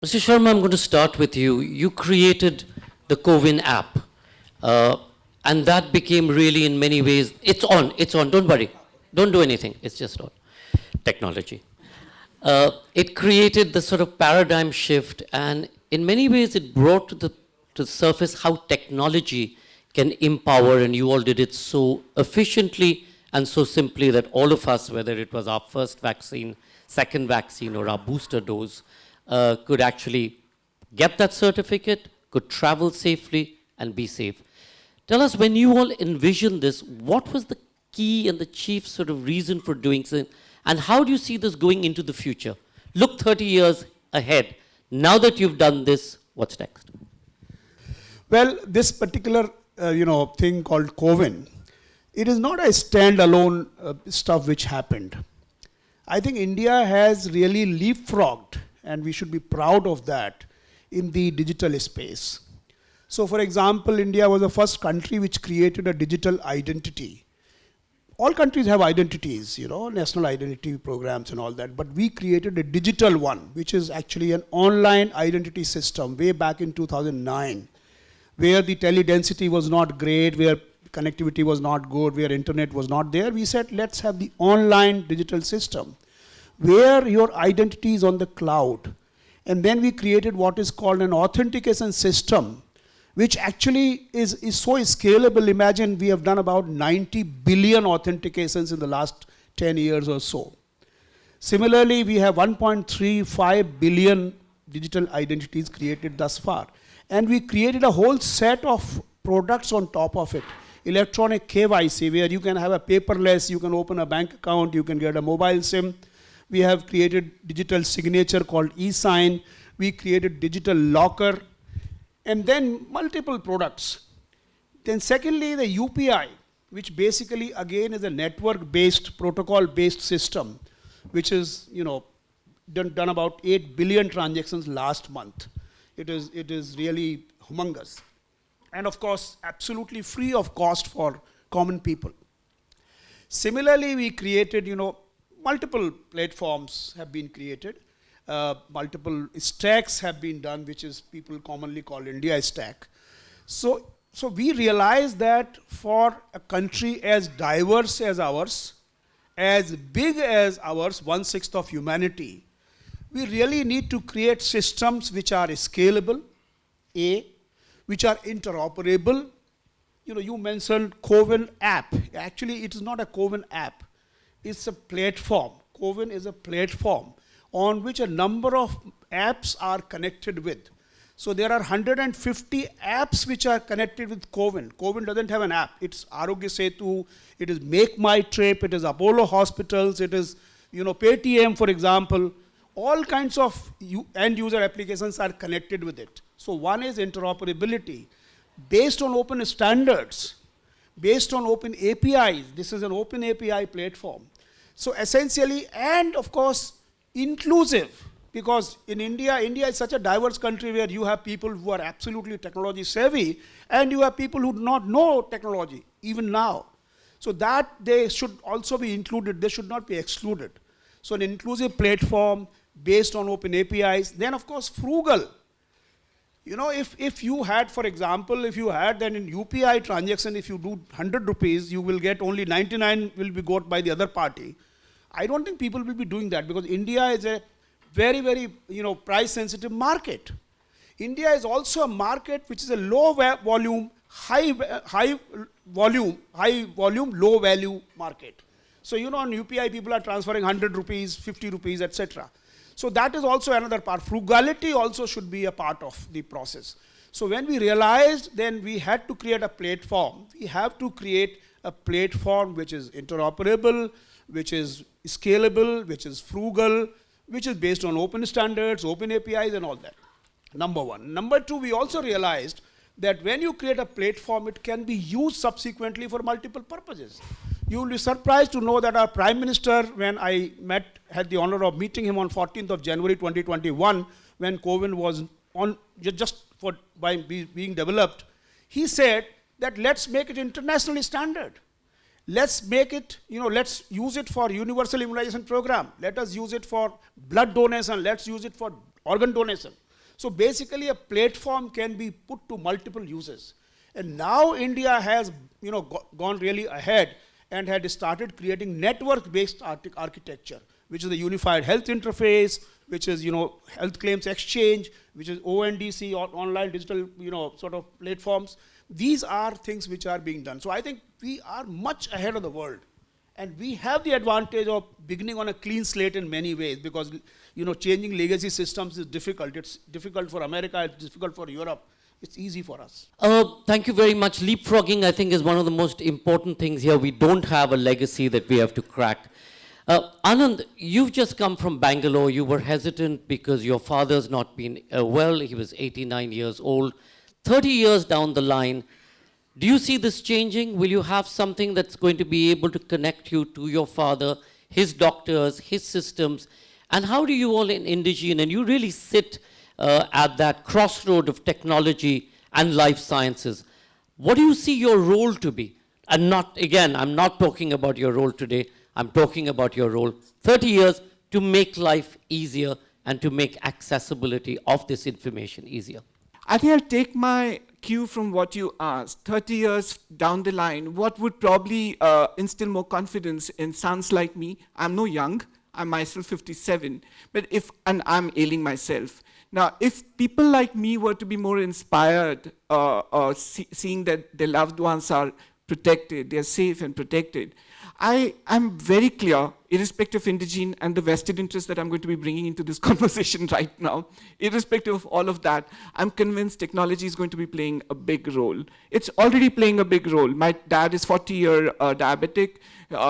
Mr. Sharma, I'm going to start with you. You created the CoWIN app, and that became really, in many ways, it's on, don't worry. Don't do anything, it's just on. Technology. It created the sort of paradigm shift, and in many ways, it brought to the surface how technology can empower, and you all did it so efficiently and so simply that all of us, whether it was our first vaccine, second vaccine, or our booster dose, could actually get that certificate, could travel safely, and be safe. Tell us, when you all envisioned this, what was the key and the chief sort of reason for doing so, and how do you see this going into the future? Look 30 years ahead. Now that you've done this, what's next? Well, this particular thing called CoWIN, it is not a standalone stuff which happened. I think India has really leapfrogged, and we should be proud of that, in the digital space. So for example, India was the first country which created a digital identity. All countries have identities, national identity programs and all that, but we created a digital one, which is actually an online identity system way back in 2009, where the tele-density was not great, where connectivity was not good, where internet was not there. We said, let's have the online digital system, where your identity is on the cloud. And then we created what is called an authentication system, which actually is so scalable. Imagine we have done about 90 billion authentications in the last 10 years or so. Similarly, we have 1.35 billion digital identities created thus far. And we created a whole set of products on top of it. Electronic KYC, where you can have a paperless, you can open a bank account, you can get a mobile SIM. We have created digital signature called e-sign. We created digital locker, and then multiple products. Then secondly, the UPI, which basically again is a network-based, protocol-based system, which is done about 8 billion transactions last month. It is really humongous. And of course, absolutely free of cost for common people. Similarly, we created, multiple platforms have been created. Multiple stacks have been done, which is people commonly call India stack. So we realized that for a country as diverse as ours, as big as ours, 1/6 of humanity, we really need to create systems which are scalable, which are interoperable. You mentioned CoWIN app. Actually, it is not a CoWIN app. It's a platform. CoWIN is a platform on which a number of apps are connected with. So there are 150 apps which are connected with CoWIN. CoWIN doesn't have an app. It's Arogya Setu, it is Make My Trip, it is Apollo Hospitals, it is Paytm, for example. All kinds of end user applications are connected with it. So one is interoperability based on open standards, based on open APIs. This is an open API platform. So essentially, and of course, inclusive, because in India is such a diverse country where you have people who are absolutely technology savvy, and you have people who do not know technology, even now. So that they should also be included, they should not be excluded. So an inclusive platform based on open APIs. Then of course, frugal. If you had, for example, then in UPI transaction, if you do 100 rupees, you will get only 99 will be got by the other party. I don't think people will be doing that, because India is a very, very price sensitive market. India is also a market which is a low volume, high volume, low value market. So on UPI, people are transferring 100 rupees, 50 rupees, etc. So that is also another part. Frugality also should be a part of the process. So when we realized, then we had to create a platform. We have to create a platform which is interoperable, which is scalable, which is frugal, which is based on open standards, open APIs and all that. Number one. Number two, we also realized that when you create a platform, it can be used subsequently for multiple purposes. You will be surprised to know that our Prime Minister, when I had the honor of meeting him on 14th of January 2021, when CoWIN was being developed, he said that let's make it internationally standard. Let's make it, let's use it for universal immunization program. Let us use it for blood donation. Let's use it for organ donation. So basically a platform can be put to multiple uses. And now India has gone really ahead and had started creating network-based architecture, which is the unified health interface, which is health claims exchange, which is ONDC, or online digital sort of platforms. These are things which are being done. So I think we are much ahead of the world. And we have the advantage of beginning on a clean slate in many ways, because changing legacy systems is difficult. It's difficult for America, it's difficult for Europe. It's easy for us. Thank you very much. Leapfrogging, I think, is one of the most important things here. We don't have a legacy that we have to crack. Anand, you've just come from Bangalore. You were hesitant because your father's not been well. He was 89 years old. 30 years down the line, do you see this changing? Will you have something that's going to be able to connect you to your father, his doctors, his systems? And how do you all in Indegene, and you really sit at that crossroad of technology and life sciences, what do you see your role to be? And not, again, I'm not talking about your role today, I'm talking about your role 30 years to make life easier and to make accessibility of this information easier. I think I'll take my cue from what you asked. 30 years down the line, what would probably instill more confidence in sons like me? I'm no young, I'm myself 57, and I'm ailing myself. Now, if people like me were to be more inspired, seeing that their loved ones are protected, they're safe and protected, I'm very clear, irrespective of Indegene and the vested interest that I'm going to be bringing into this conversation right now, irrespective of all of that, I'm convinced technology is going to be playing a big role. It's already playing a big role. My dad is 40-year diabetic.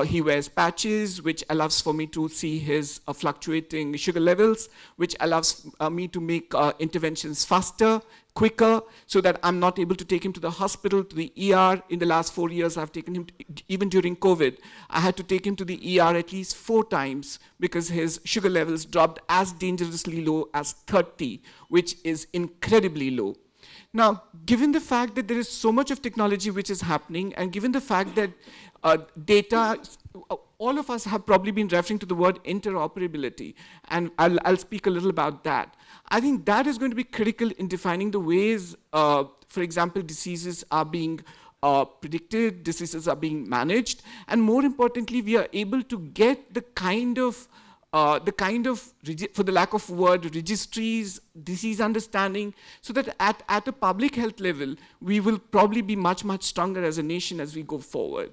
He wears patches, which allows for me to see his fluctuating sugar levels, which allows me to make interventions faster, quicker, so that I'm not able to take him to the hospital, to the ER. In the last 4 years, I've taken him, even during COVID, I had to take him to the ER at least 4 times because his sugar levels dropped as dangerously low as 30, which is incredibly low. Now, given the fact that there is so much of technology which is happening, and given the fact that data, all of us have probably been referring to the word interoperability, and I'll speak a little about that. I think that is going to be critical in defining the ways, for example, diseases are being predicted, diseases are being managed, and more importantly, we are able to get the kind of, for the lack of word, registries, disease understanding, so that at a public health level, we will probably be much, much stronger as a nation as we go forward.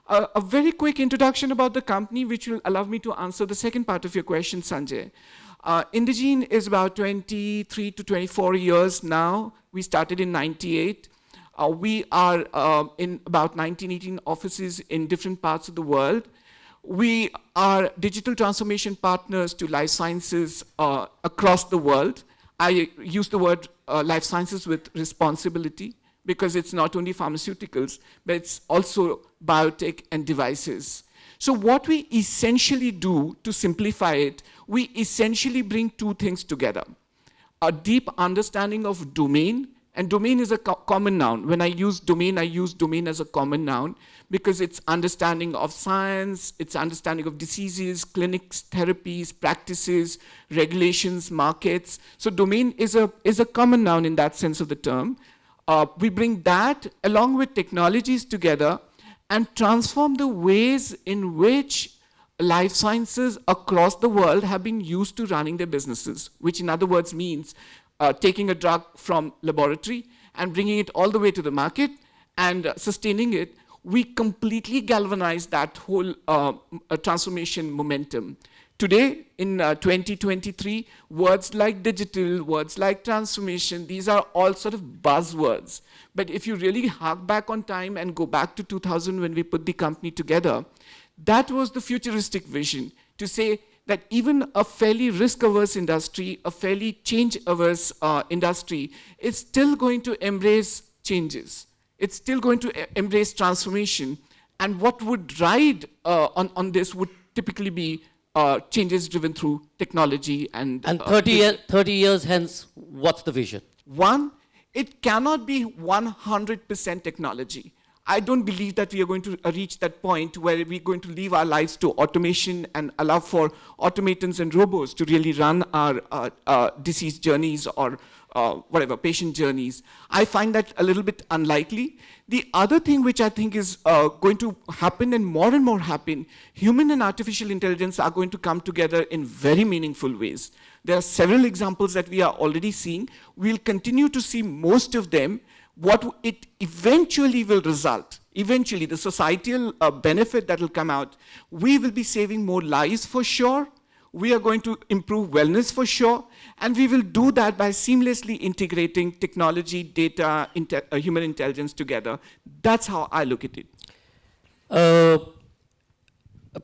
A very quick introduction about the company, which will allow me to answer the second part of your question, Sanjay. Indegene is about 23 to 24 years now. We started in 98. We are in about 19-18 offices in different parts of the world. We are digital transformation partners to life sciences across the world. I use the word life sciences with responsibility, because it's not only pharmaceuticals, but it's also biotech and devices. So what we essentially do, to simplify it, we essentially bring 2 things together. A deep understanding of domain, and domain is a common noun. When I use domain as a common noun, because it's understanding of science, it's understanding of diseases, clinics, therapies, practices, regulations, markets. So domain is a common noun in that sense of the term. We bring that along with technologies together and transform the ways in which life sciences across the world have been used to running their businesses, which in other words means taking a drug from laboratory and bringing it all the way to the market and sustaining it. We completely galvanize that whole transformation momentum. Today, in 2023, words like digital, words like transformation, these are all sort of buzzwords. But if you really hark back on time and go back to 2000 when we put the company together, that was the futuristic vision, to say that even a fairly risk-averse industry, a fairly change-averse industry, is still going to embrace changes. It's still going to embrace transformation. And what would ride on this would typically be changes driven through technology and 30 years hence, what's the vision? One, it cannot be 100% technology. I don't believe that we are going to reach that point where we're going to leave our lives to automation and allow for automatons and robots to really run our disease journeys or whatever, patient journeys. I find that a little bit unlikely. The other thing which I think is going to happen and more happen, human and artificial intelligence are going to come together in very meaningful ways. There are several examples that we are already seeing. We'll continue to see most of them. What it eventually will result, eventually the societal benefit that will come out, we will be saving more lives for sure, we are going to improve wellness for sure, and we will do that by seamlessly integrating technology, data, human intelligence together. That's how I look at it.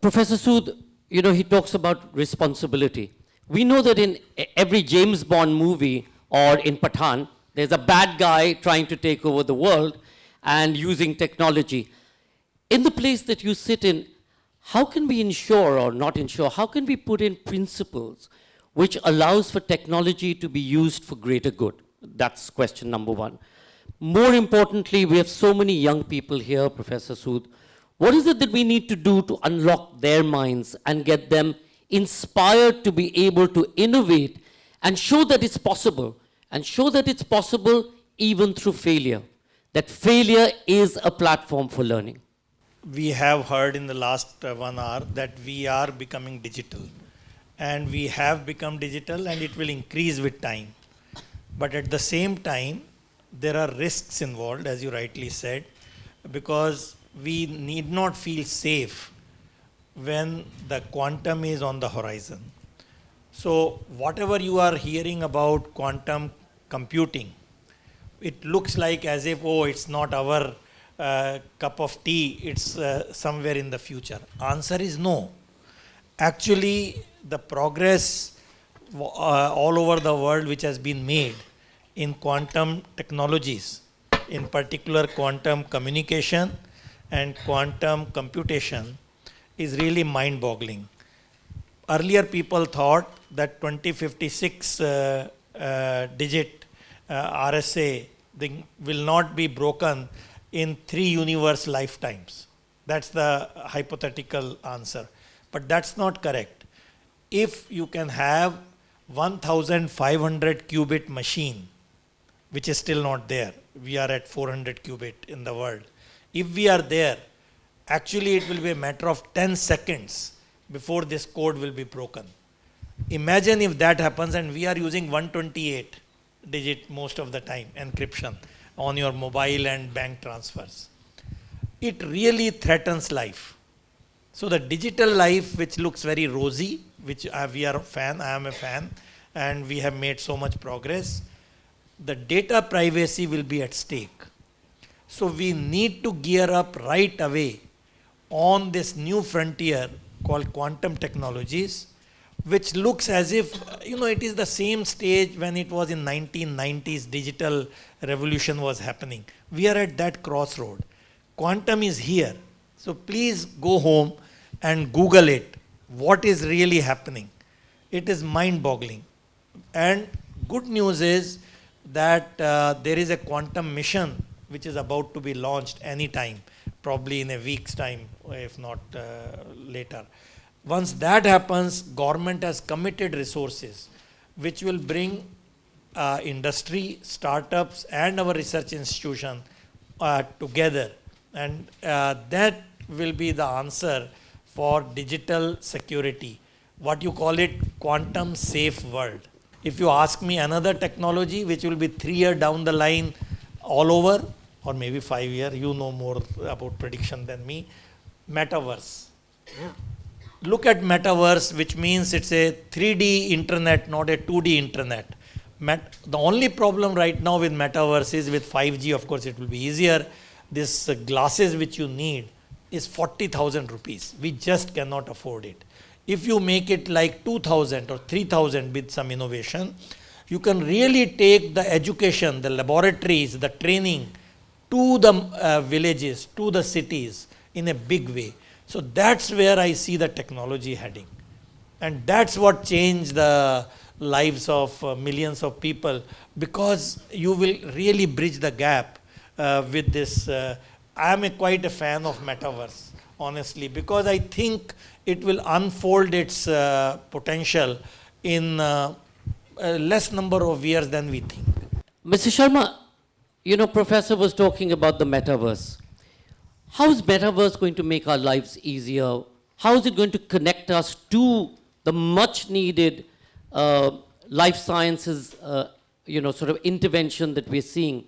Professor Sood, he talks about responsibility. We know that in every James Bond movie or in Pathan, there's a bad guy trying to take over the world and using technology. In the place that you sit in, how can we ensure or not ensure, how can we put in principles which allows for technology to be used for greater good? That's question number one. More importantly, we have so many young people here, Professor Sood. What is it that we need to do to unlock their minds and get them inspired to be able to innovate and show that it's possible? And show that it's possible even through failure, that failure is a platform for learning. We have heard in the last 1 hour that we are becoming digital. And we have become digital and it will increase with time. But at the same time, there are risks involved, as you rightly said, because we need not feel safe when the quantum is on the horizon. So whatever you are hearing about quantum computing, it looks like as if, oh, it's not our cup of tea, it's somewhere in the future. Answer is no. Actually, the progress all over the world which has been made in quantum technologies, in particular quantum communication and quantum computation, is really mind-boggling. Earlier people thought that 2056 digit RSA thing will not be broken in 3 universe lifetimes. That's the hypothetical answer. But that's not correct. If you can have 1500 qubit machine, which is still not there, we are at 400 qubit in the world. If we are there, actually it will be a matter of 10 seconds before this code will be broken. Imagine if that happens and we are using 128 digit most of the time encryption on your mobile and bank transfers. It really threatens life. So the digital life, which looks very rosy, which we are a fan, I am a fan, and we have made so much progress, the data privacy will be at stake. So we need to gear up right away on this new frontier called quantum technologies, which looks as if, it is the same stage when it was in 1990s, digital revolution was happening. We are at that crossroad. Quantum is here. So please go home and Google it. What is really happening? It is mind-boggling. And good news is that there is a quantum mission which is about to be launched anytime, probably in a week's time, if not later. Once that happens, government has committed resources which will bring industry, startups and our research institution together. And that will be the answer for digital security. What you call it, quantum safe world. If you ask me another technology which will be 3 years down the line all over, or maybe 5 years, you know more about prediction than me, metaverse. Look at metaverse, which means it's a 3D internet, not a 2D internet. The only problem right now with metaverse is with 5G, of course, it will be easier. This glasses which you need is 40,000 rupees. We just cannot afford it. If you make it like 2,000 or 3,000 with some innovation, you can really take the education, the laboratories, the training to the villages, to the cities in a big way. So that's where I see the technology heading. And that's what changed the lives of millions of people, because you will really bridge the gap with this I am quite a fan of metaverse, honestly, because I think it will unfold its potential in a less number of years than we think. Mr. Sharma, Professor was talking about the metaverse. How is metaverse going to make our lives easier? How is it going to connect us to the much needed life sciences, sort of intervention that we're seeing?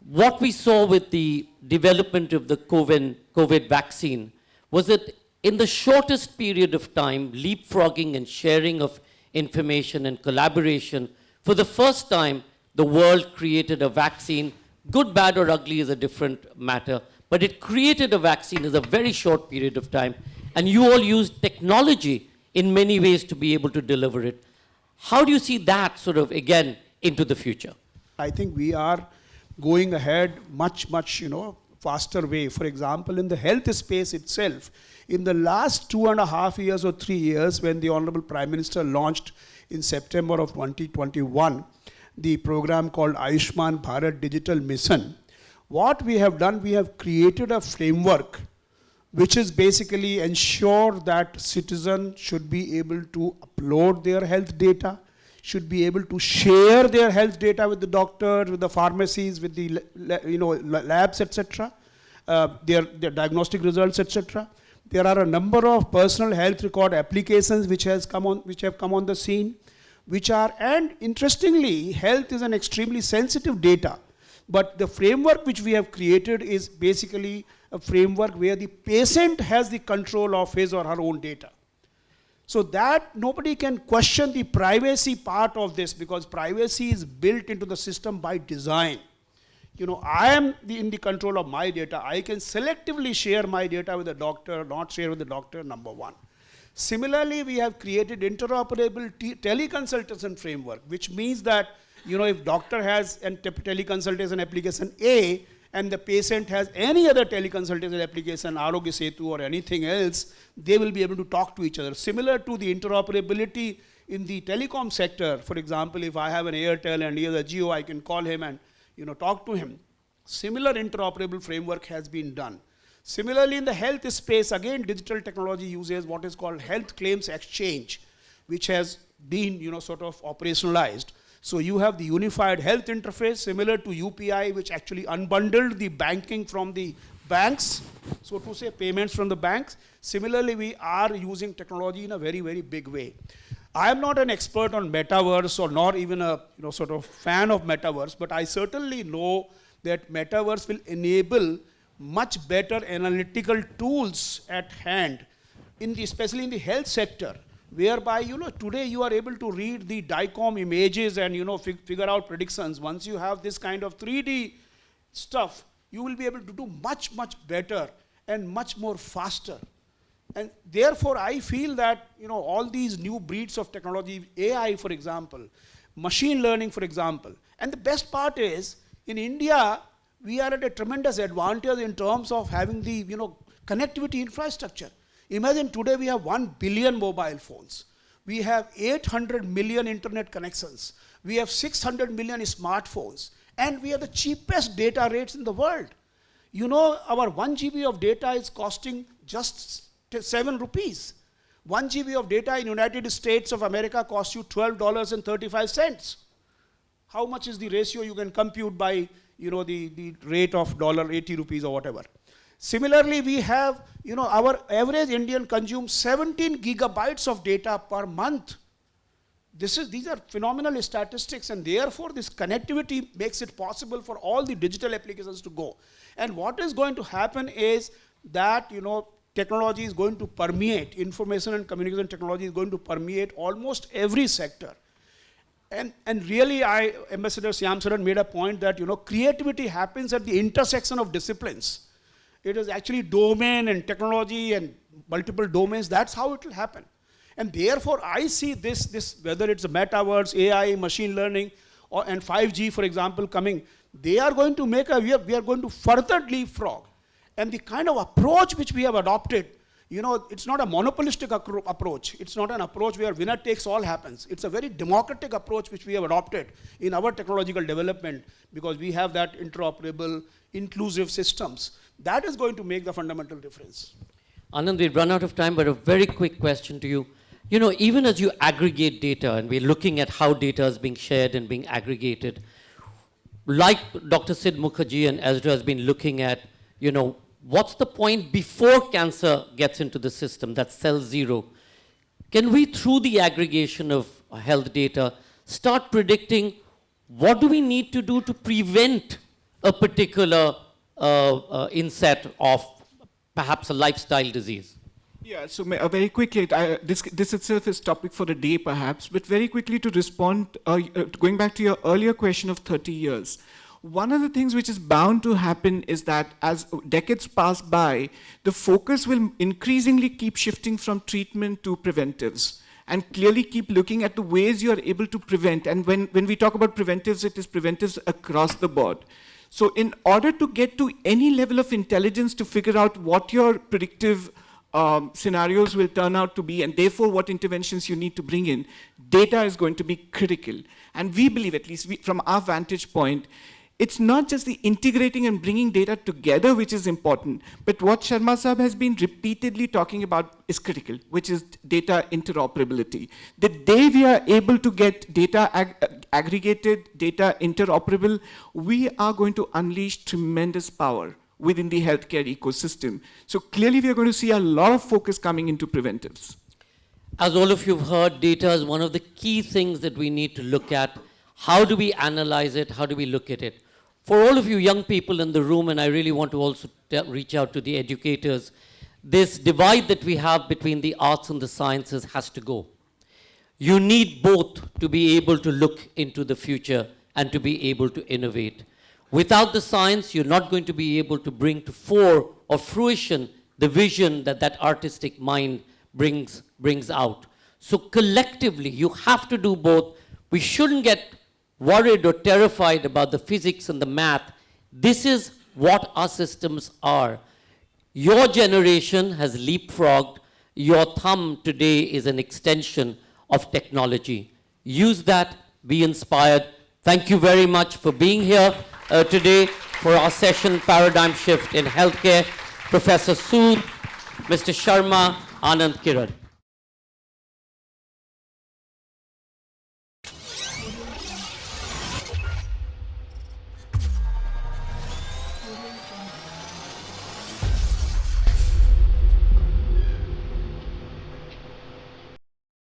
What we saw with the development of the COVID vaccine was that in the shortest period of time, leapfrogging and sharing of information and collaboration, for the first time, the world created a vaccine. Good, bad, or ugly is a different matter, but it created a vaccine in a very short period of time, and you all used technology in many ways to be able to deliver it. How do you see that sort of, again, into the future? I think we are going ahead much, faster way. For example, in the health space itself, in the last 2.5 years or 3 years, when the Honorable Prime Minister launched in September of 2021, the program called Ayushman Bharat Digital Mission, what we have done, we have created a framework which is basically ensure that citizens should be able to upload their health data, should be able to share their health data with the doctors, with the pharmacies, with the labs, etc., their diagnostic results, etc. There are a number of personal health record applications which have come on the scene, and interestingly, health is an extremely sensitive data. But the framework which we have created is basically a framework where the patient has the control of his or her own data. So that nobody can question the privacy part of this, because privacy is built into the system by design. I am in the control of my data. I can selectively share my data with the doctor, not share with the doctor, number one. Similarly, we have created interoperable teleconsultation framework, which means that, if doctor has a teleconsultation application A, and the patient has any other teleconsultation application, Arogya Setu or anything else, they will be able to talk to each other. Similar to the interoperability in the telecom sector, for example, if I have an Airtel and he has a Jio, I can call him and talk to him. Similar interoperable framework has been done. Similarly, in the health space, again, digital technology uses what is called health claims exchange, which has been sort of operationalized. So you have the unified health interface, similar to UPI, which actually unbundled the banking from the banks, so to say, payments from the banks. Similarly, we are using technology in a very, very big way. I am not an expert on metaverse or nor even a sort of fan of metaverse, but I certainly know that metaverse will enable much better analytical tools at hand, especially in the health sector, whereby today you are able to read the DICOM images and figure out predictions. Once you have this kind of 3D stuff, you will be able to do much, much better and much more faster. And therefore, I feel that all these new breeds of technology, AI, for example, machine learning, for example, and the best part is, in India, we are at a tremendous advantage in terms of having the connectivity infrastructure. Imagine today we have 1 billion mobile phones. We have 800 million internet connections. We have 600 million smartphones. And we have the cheapest data rates in the world. Our 1 GB of data is costing just 7 rupees. 1 GB of data in United States of America costs you $12.35. How much is the ratio you can compute by the rate of $80 rupees or whatever. Similarly, we have, our average Indian consumes 17 gigabytes of data per month. These are phenomenal statistics, and therefore this connectivity makes it possible for all the digital applications to go. And what is going to happen is that, technology is going to permeate, information and communication technology is going to permeate almost every sector. And really, Ambassador Syamsaran made a point that, creativity happens at the intersection of disciplines. It is actually domain and technology and multiple domains. That's how it will happen. And therefore, I see this whether it's a metaverse, AI, machine learning, and 5G, for example, coming, they are going to we are going to further leapfrog. And the kind of approach which we have adopted, You know, it's not a monopolistic approach. It's not an approach where winner takes all happens. It's a very democratic approach which we have adopted in our technological development, because we have that interoperable, inclusive systems. That is going to make the fundamental difference. Anand, we've run out of time, but a very quick question to you. You know, even as you aggregate data, and we're looking at how data is being shared and being aggregated, like Dr. Sid Mukherjee and Ezra has been looking at, you know, what's the point before cancer gets into the system, that's cell zero? Can we, through the aggregation of health data, start predicting what do we need to do to prevent a particular inset of perhaps a lifestyle disease? Yeah, so very quickly, this itself is topic for a day perhaps, but very quickly to respond, going back to your earlier question of 30 years, one of the things which is bound to happen is that as decades pass by, the focus will increasingly keep shifting from treatment to preventives, and clearly keep looking at the ways you are able to prevent. And when we talk about preventives, it is preventives across the board. So in order to get to any level of intelligence to figure out what your predictive scenarios will turn out to be, and therefore what interventions you need to bring in, data is going to be critical. And we believe, at least from our vantage point, it's not just the integrating and bringing data together which is important, but what Sharma Sahab has been repeatedly talking about is critical, which is data interoperability. The day we are able to get data aggregated, data interoperable, we are going to unleash tremendous power within the healthcare ecosystem. So clearly we are going to see a lot of focus coming into preventives. As all of you have heard, data is one of the key things that we need to look at. How do we analyze it? How do we look at it? For all of you young people in the room, and I really want to also reach out to the educators, this divide that we have between the arts and the sciences has to go. You need both to be able to look into the future and to be able to innovate. Without the science, you're not going to be able to bring to fore or fruition the vision that that artistic mind brings out. So collectively, you have to do both. We shouldn't get worried or terrified about the physics and the math. This is what our systems are. Your generation has leapfrogged. Your thumb today is an extension of technology. Use that, be inspired. Thank you very much for being here today for our session, Paradigm Shift in Healthcare. Professor Sood, Mr. Sharma, Anand, Kiran.